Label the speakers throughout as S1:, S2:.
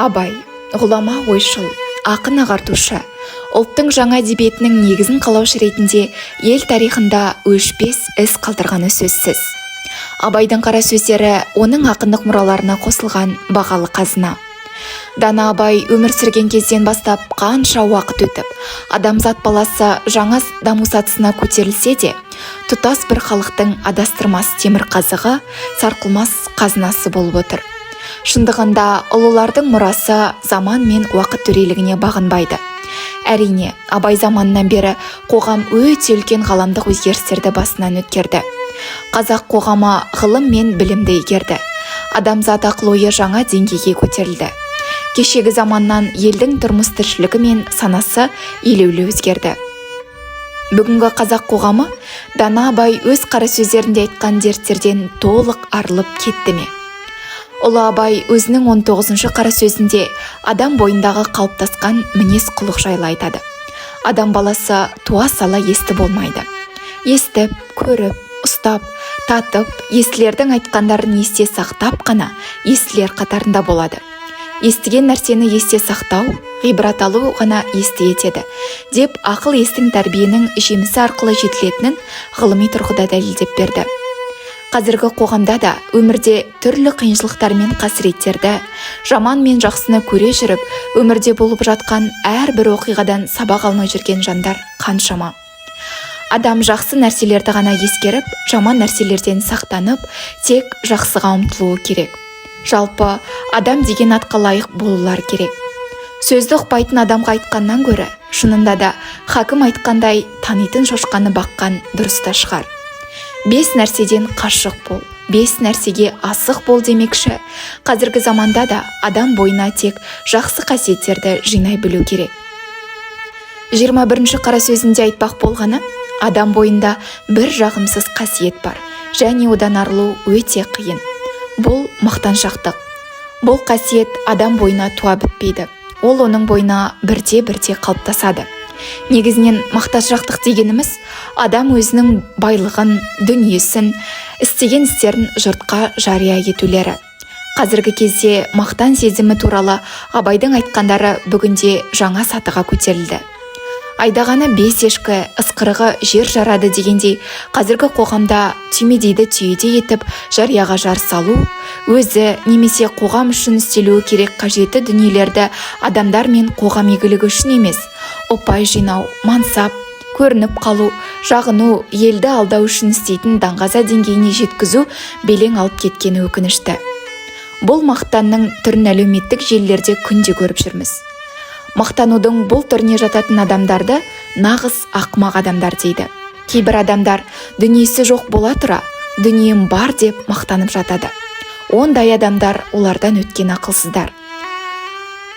S1: Абай, ғұлама ойшыл, ақын ағартушы, ұлттың жаңа әдебиетінің негізін қалаушы ретінде ел тарихында өшпес із қалдырғаны сөзсіз. Абайдың қара сөздері оның ақындық мұраларына қосылған бағалы қазына. Дана Абай өмір сүрген кезден бастап қанша уақыт өтіп, адамзат баласы жаңа даму сатысына көтерілсе де, тұтас бір халықтың адастырмас темір қазығы, сарқылмас қазынасы болып отыр. Шындығында ұлылардың мұрасы заман мен уақыт төрелігіне бағынбайды. Әрине, Абай заманынан бері қоғам өте үлкен ғаламдық өзгерістерді басынан өткерді. Қазақ қоғамы ғылым мен білімді игерді. Адамзат ақыл-ойы жаңа деңгейге көтерілді. Кешегі заманнан елдің тұрмыс-тіршілігі мен санасы елеулі өзгерді. Бүгінгі қазақ қоғамы Дана Абай өз қара сөздерінде айтқан дерттерден толық арылып кетті ме? Ұлы Абай өзінің 19-шы қара сөзінде адам бойындағы қалыптасқан мінез құлық жайлы айтады. Адам баласы туа сала есті болмайды. Естіп, көріп, ұстап, татып, естілердің айтқандарын есте сақтап қана естілер қатарында болады. Естіген нәрсені есте сақтау, ғибрат алу ғана есті етеді, деп ақыл естің тәрбиенің жемісі арқылы жетілетінін ғылыми тұрғыда дәлелдеп берді. Қазіргі қоғамда да өмірде түрлі қиыншылықтар мен қасіреттерді, жаман мен жақсыны көре жүріп, өмірде болып жатқан әрбір оқиғадан сабақ алмай жүрген жандар қаншама. Адам жақсы нәрселерді ғана ескеріп, жаман нәрселерден сақтанып, тек жақсыға ұмтылуы керек. Жалпы, адам деген атқа лайық болулар керек. Сөзді ұқпайтын адамға айтқаннан гөрі, шынында да хакім айтқандай танитын шошқаны баққан дұрыс та шығар. 5 нәрседен қашық бол, 5 нәрсеге асық бол демекші, қазіргі заманда да адам бойына тек жақсы қасиеттерді жинай білу керек. 21-ші қара сөзінде айтпақ болғаны, адам бойында бір жағымсыз қасиет бар, және одан арылу өте қиын. Бұл мақтаншақтық. Бұл қасиет адам бойына туа бітпейді. Ол оның бойына бірте-бірте қалыптасады. Негізінен мақтаншақтық дегеніміз адам өзінің байлығын, дүниесін, істеген істерін жұртқа жария етулері. Қазіргі кезде мақтан сезімі туралы Абайдың айтқандары бүгінде жаңа сатыға көтерілді. Айдағаны 5 ешкі, ысқырығы жер жарады дегендей, қазіргі қоғамда түймедейді түйеде етіп жарияға жар салу, өзі немесе қоғам үшін істелуі керек қажетті дүниелерді адамдар мен қоғам игілігі үшін емес, ұпай жинау, мансап, көрініп қалу, жағыну, елді алдау үшін істейтін даңғаза деңгейіне жеткізу белең алып кеткені өкінішті. Бұл мақтанның түрін әлеуметтік желілерде күнде көріп жүрміз. Мақтанудың бұл түріне жататын адамдарды нағыз ақымақ адамдар дейді. Кейбір адамдар дүниесі жоқ бола тұра, дүнием бар деп мақтанып жатады. Ондай адамдар олардан өткен ақылсыздар.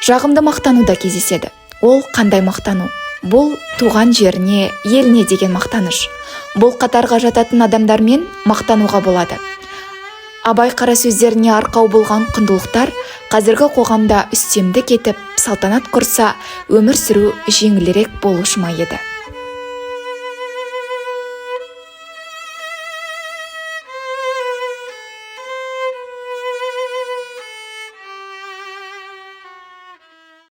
S1: Жағымды мақтану да кездеседі. Ол қандай мақтану? Бұл туған жеріне, еліне деген мақтаныш. Бұл қатарға жататын адамдармен мақтануға болады. Абай қара сөздеріне арқау болған құндылықтар қазіргі қоғамда үстемдік етіп, салтанат құрса, өмір сүру жеңілірек болушы ма еді.